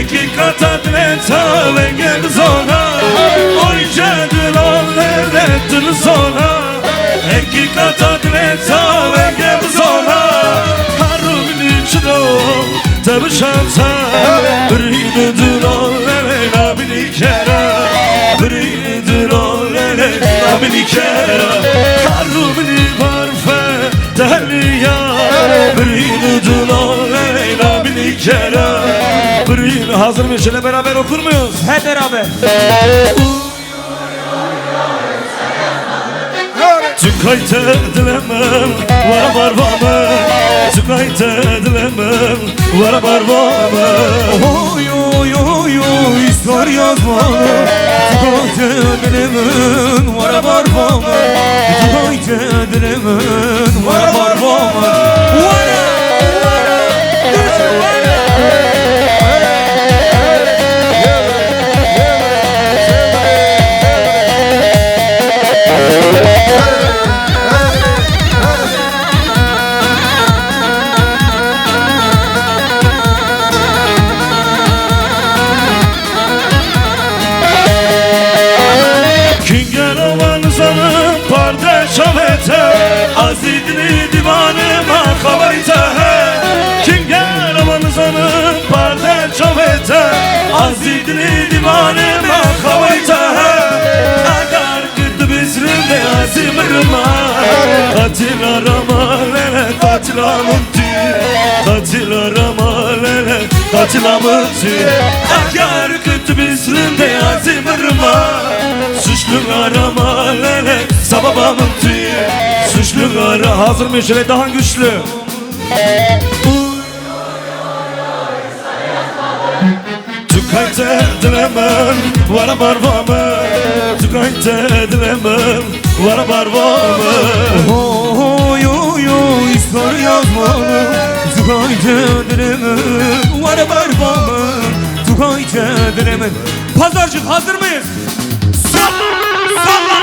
Hakikat adleta ve gel zona Oy cedilal nerettin zona Hakikat adleta ve gel zona Harun içrom tabi şansa Biridir ol leyla bini kere Biridir ol leyla bini kere Harun barfe tehliya Biridir ol leyla bini kere Hazır mıyız? Şöyle beraber okur muyuz? Hep beraber. Tükayt edilemem, vara barvamı Tükayt edilemem, vara barvamı Oy oy oy oy, sar yazmalı Tükayt edilemem, vara barvamı Tükayt edilemem, vara barvamı Vara, vara, düz vara Azidni divanıma kavayte Kim gel amanızanın parde çavete Azidni divanıma kavayte Agar kırdı bizrimde azimırma Katil arama lele katil amıntı Katil arama lele katil amıntı Agar kırdı bizrimde azimırma Suçlu arama lele sabah amıntı Suçlu ara hazır mı? Şöyle daha güçlü. Tükayt edilemem, vara barvamı Tükayt edilemem, vara barvamı Oy oy oy, sar yazmalı Tükayt edilemem, vara barvamı Tükayt edilemem Pazarcık hazır mıyız? Salla, salla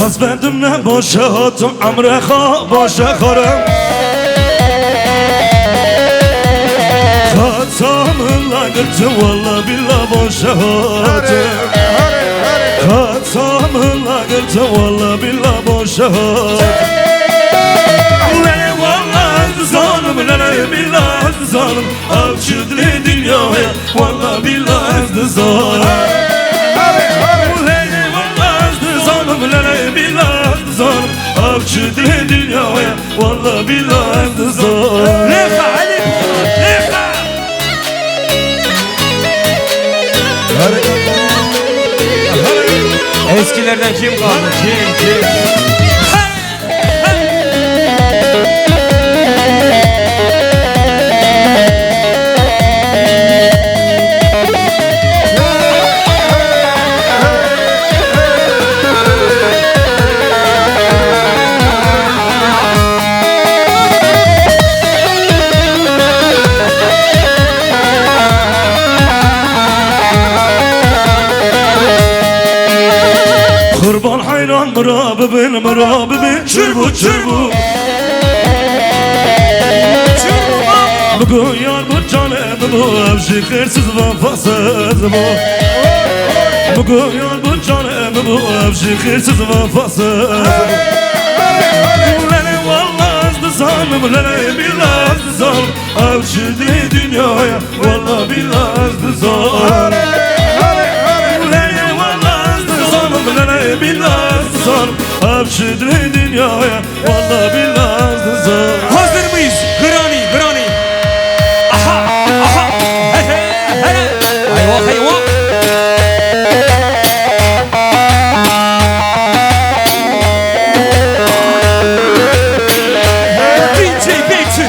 Az bendim ne boşa hatum amreha boşa karım Katamınla gırtım valla billah boşa hatum Katamınla gırtım valla billah boşa hatum Lele valla zanım lele billah zanım Avcı dile dünyaya valla billah zanım Avcı dile dünyaya valla billahi zor Leha Ali Leha Eski eskilerden kim kaldı? Kim? Kurban hayran mırabibin çırbu Bugün yar bu canım bu evşi hırsız vefasız bu Bugün yar bu canım bu evşi hırsız vefasız Lene vallahi azdı zanım lene billah azdı zanım Evşi dünyaya vallahi billah azdı zanım Lene billah zanım Abşidri dünyaya Vallahi billah zanım Hazır mıyız? Granny Aha Hele Eyvah DJ Bekçi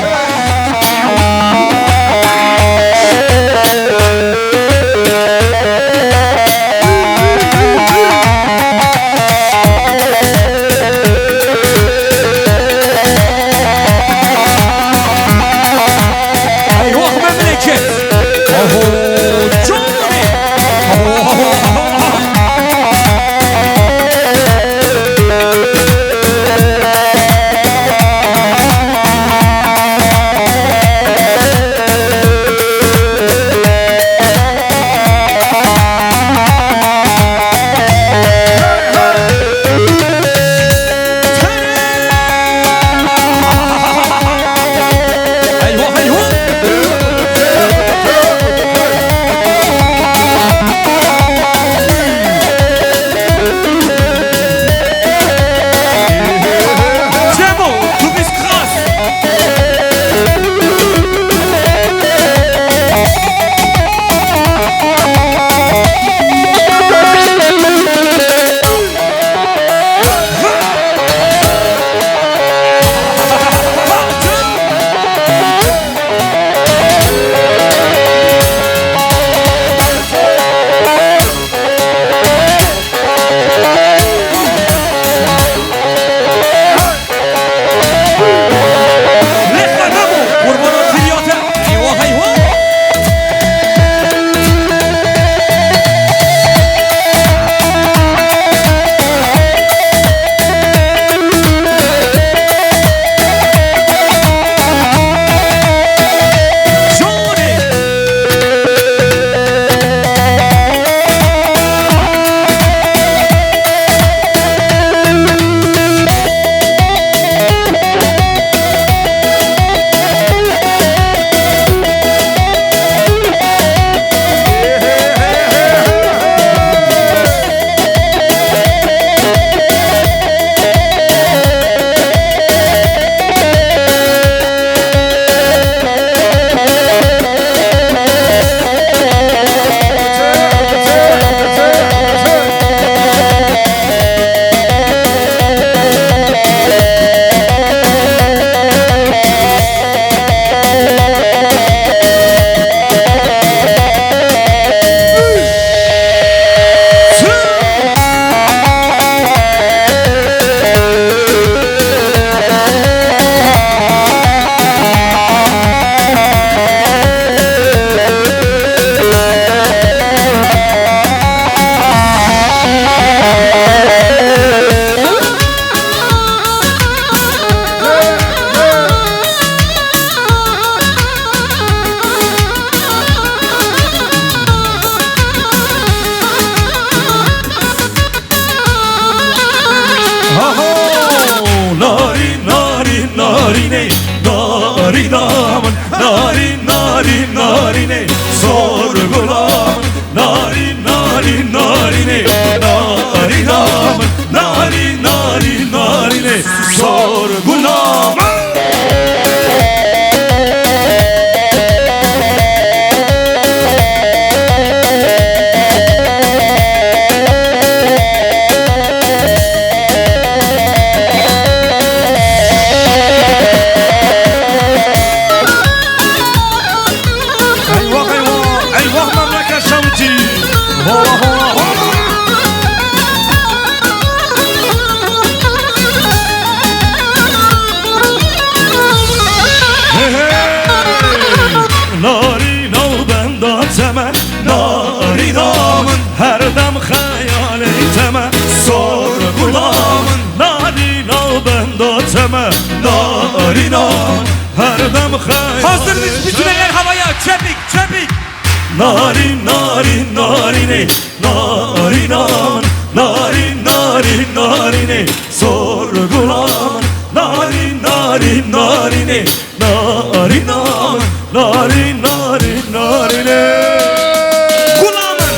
narine sorgulam narine narine sorgulam. narin narin narine narin aman narin narin narine sorgulaman narin narin narine narin aman narin narin narine Kulağımın.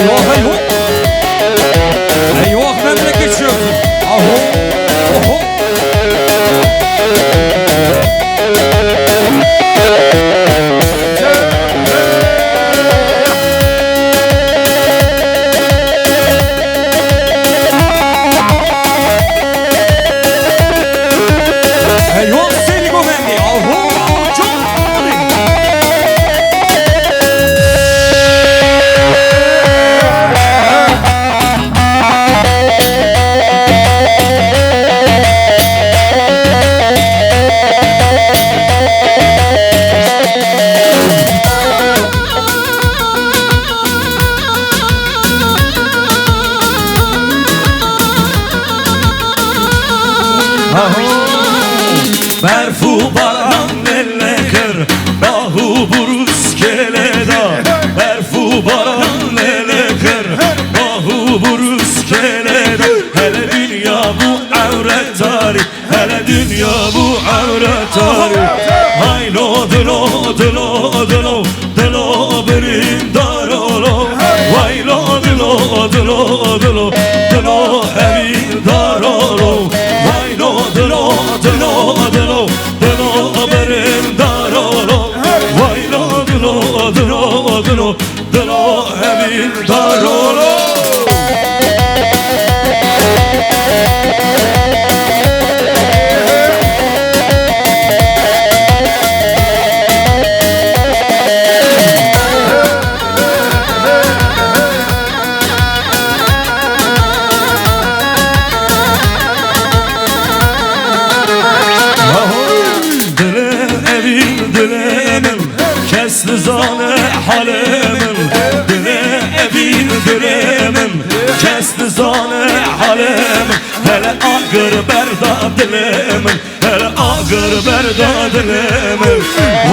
Eyvah eyvah. Eyvah memleket çöktü. Aho. Oho. Eyvah seni govendi. Aho. Johnny. Berfu baran leleker Bahu burus keleda Berfu baran leleker Bahu burus keleda Hele dünya bu avret tarih Hele dünya bu avret tarih Haylo dilo dilo dilo Dilo birin darolo Haylo dilo dilo dilo Dilo evin darolo Haylo dilo dilo dilo Dilo birin darolo Haylo dilo dilo dilo Dilo evin darolo Kes nizane halemin Dile evin dilemim Kes nizane halemin Hele ağır berda dilemin Hele ağır berda dilemin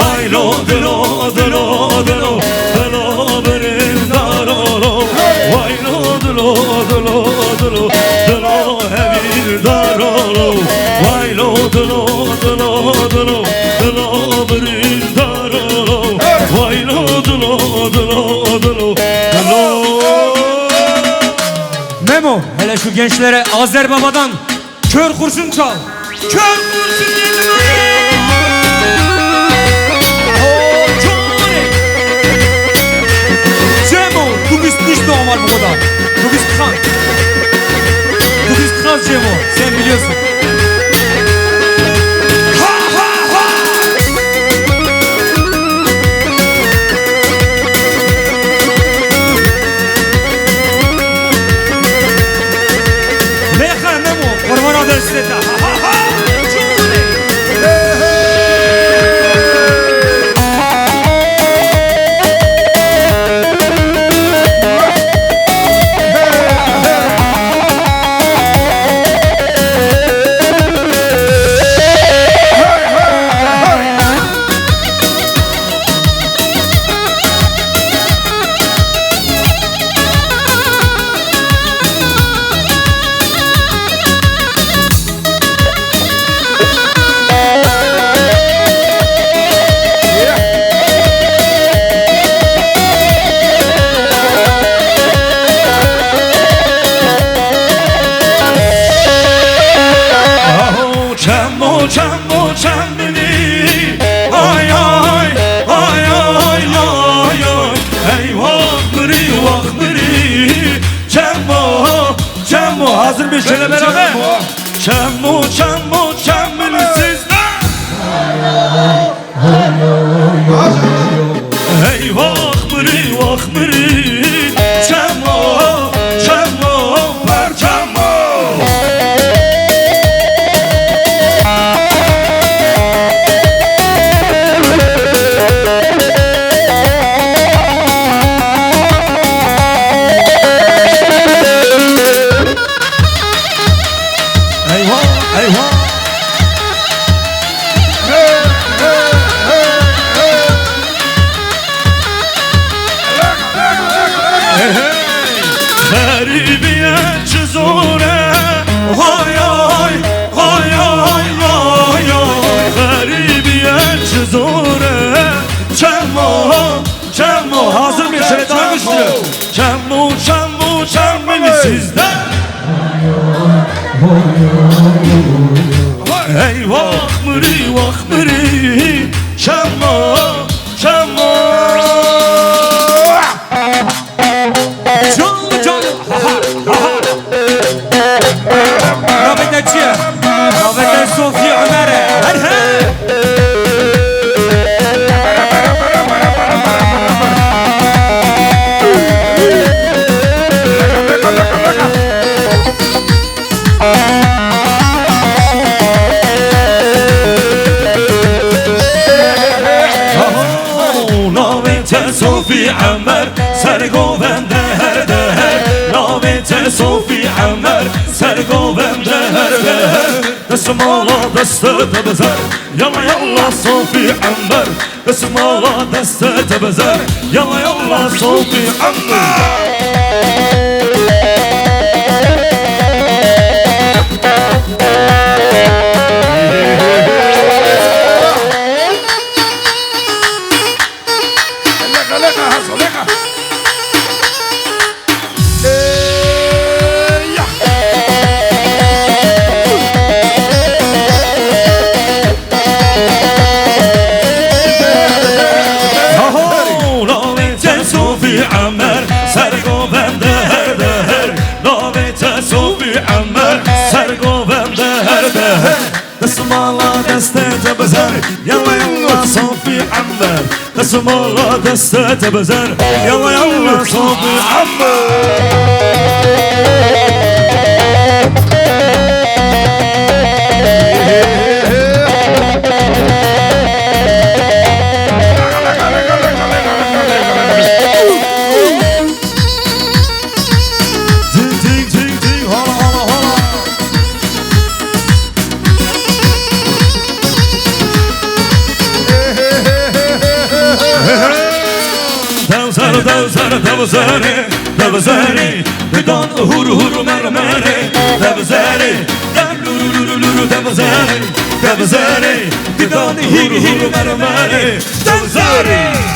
Haylo dilo dilo dilo Dilo birin darolo Haylo dilo dilo dilo Dilo evin darolo Haylo dilo dilo dilo Dilo birin darolo Haylo dilo dilo dilo dilo Memo, hele şu gençlere Azer Baba'dan kör kurşun çal. Kör kurşun yedim Cemo, du bist nicht normal Bruder. Du bist krank. Du bist krass Cemo, sen biliyorsun. Ha ha ha! Meha Memo, Orman Adresinde. Ha ha ha! Johnny! Ay ay ay ay ay ay ay eyvah چمو چمو چمو سیزده ای واخ مری چمو چمو پر چمو غریبیه چزوره های های های های های غریبیه چزوره چمو چمو Hazır mıyız? Şeytan güçlü. چمو چمو چمو سیزده ای واخ مری چمو چمو رابطه چیه؟ رابطه صوفی عمره هر نامت صوفی عمر سرگوبنده هر دهر نامت صوفی عمر سرگوبنده هر دهر دستم آلا دستت بزر یلا یلا صوفی عمر دستم آلا دستت بزر یلا یلا صوفی عمر عمر سرگوبنده هر دهر نامت صوفی عمر سرگوبنده هر دهر دستم آلا دستت بزر یلا یلا صوفی عمر دستم آلا دستت بزر یلا یلا صوفی عمر دبزاری بدان هورو مرمره دبزاری دبزاری بدان هورو مرمره دبزاری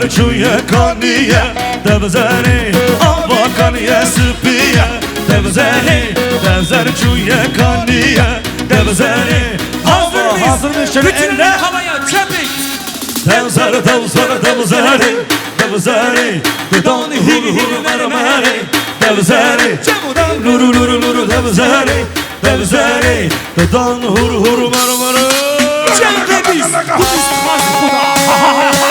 چویه کانیه دبزری آبا کانیه سپیه دبزری چویه کانیه دبزری hazır mıyız? Şöyle eller havaya çepik. دبزری بدان هورو مرمره دبزری دبزری بدان هورو مرمره Cemre biz. Kudüs Hazreti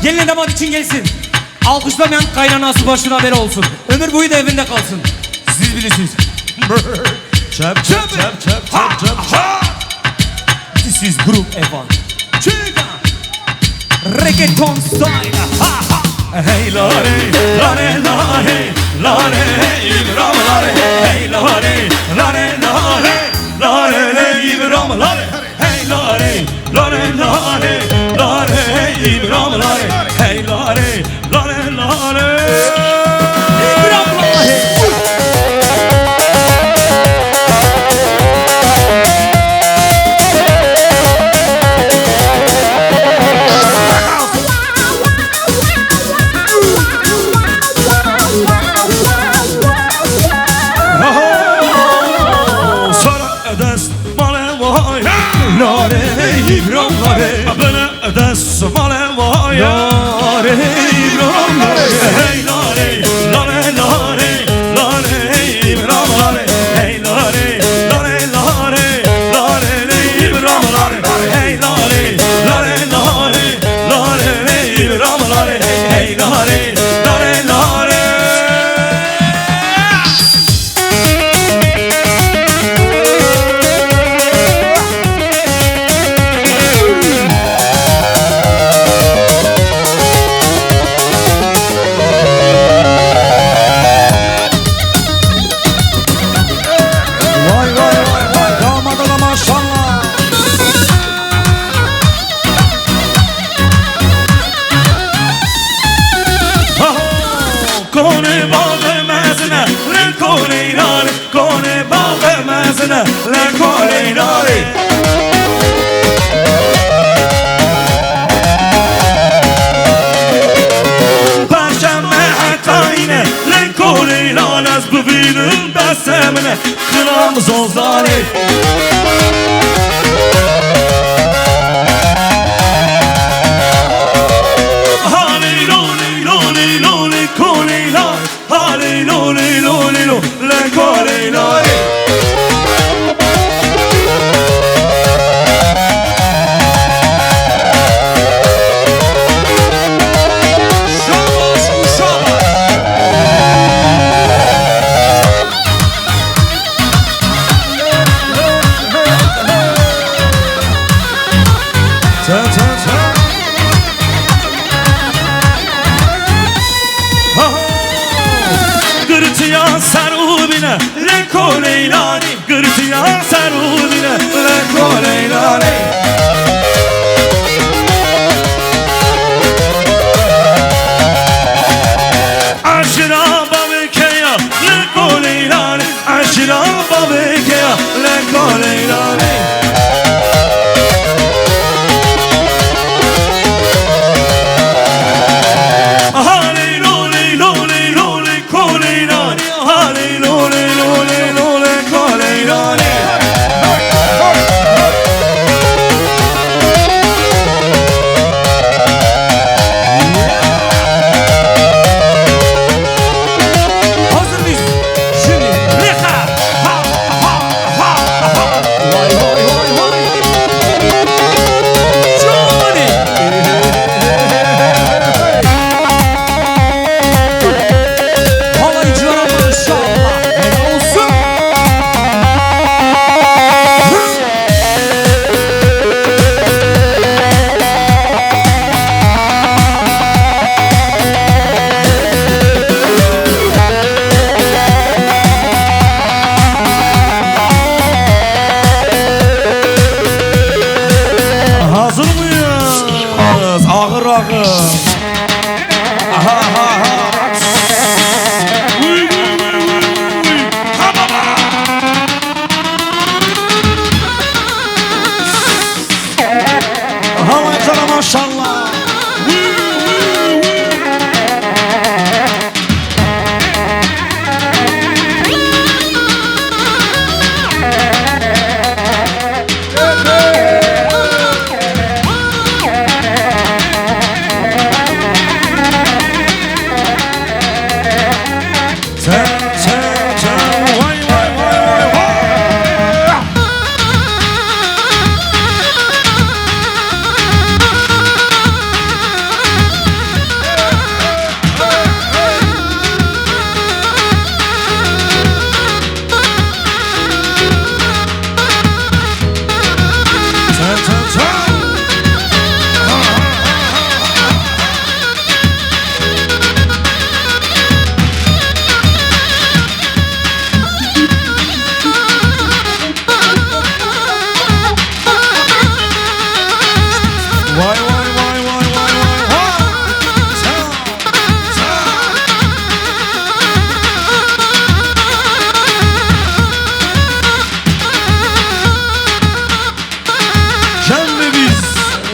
Gelin damat için gelsin. Alkışlamayan kaynanası başına haberi olsun. Ömür boyu da evinde kalsın. Siz bilirsiniz. Çap çap çap çap çap çap çap. This is Group Evan. Chica. Reggaeton style. Ha ha. Hey lare, lare, lare, lare, İbrahim lare. Hey lare, lare, lare, lare, İbrahim lare. Hey lare, lare, lare, lare, İbrahim lare. Hey lare, lare, lare, İbrahim lare. Lare, İbrahim lare, bana des male vay. Lare, İbrahim lare, hey lare, lare, lare, lare, İbrahim lare, hey lare, lare, lare, lare, İbrahim lare, hey lare, lare, lare, lare, İbrahim lare, hey lare, lare, lare. Kone bağlı mezine, le kone nare. Kone bağlı mezine, le kone nare. Perşembe hatayine, le kone nare. Az bubinin besemine, kınam zozane. Le kore nare.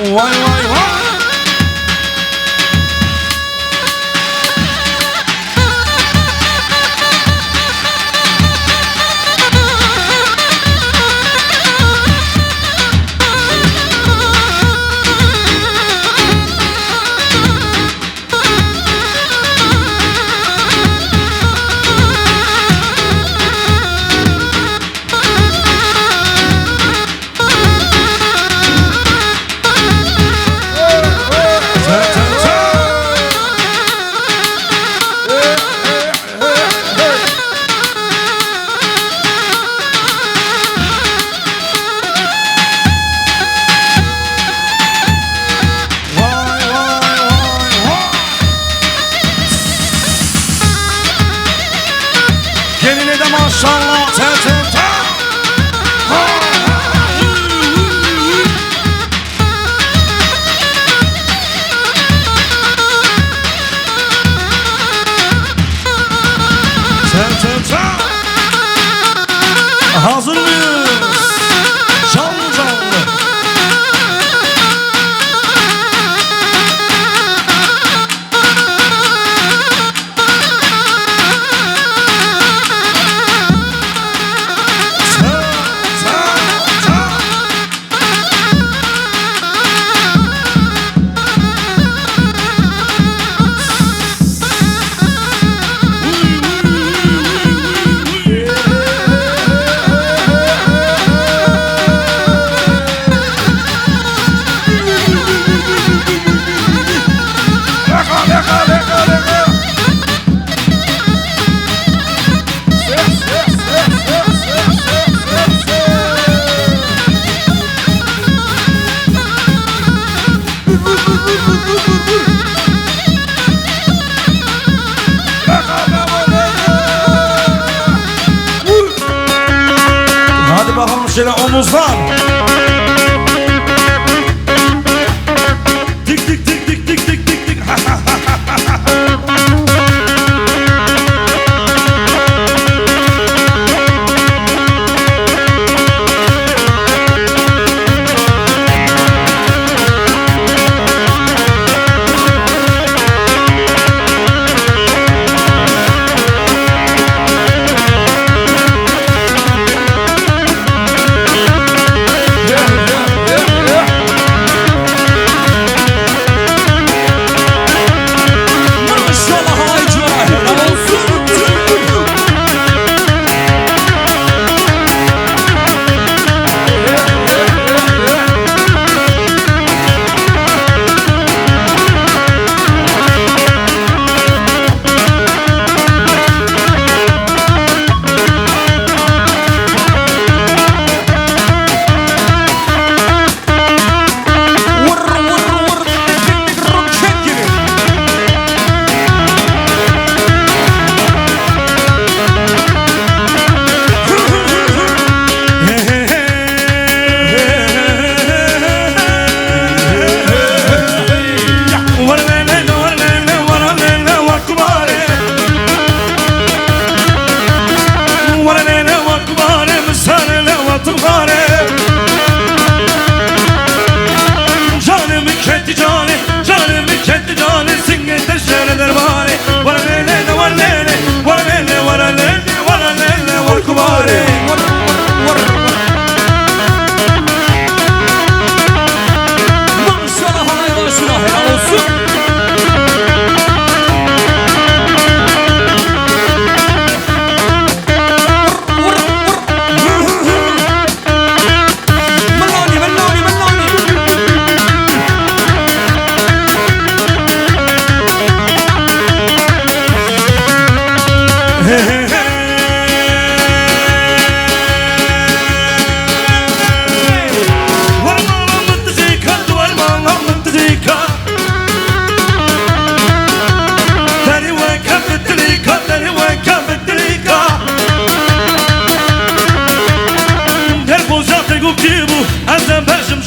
Vay vay vay. Geline de maşallah ten ten ten. Ten ten ten. Hazır mıyız? Canlı canlı. Hadi bakalım şöyle omuzlar. Tik tik tik tik tik tik tik tik. As I'm passion,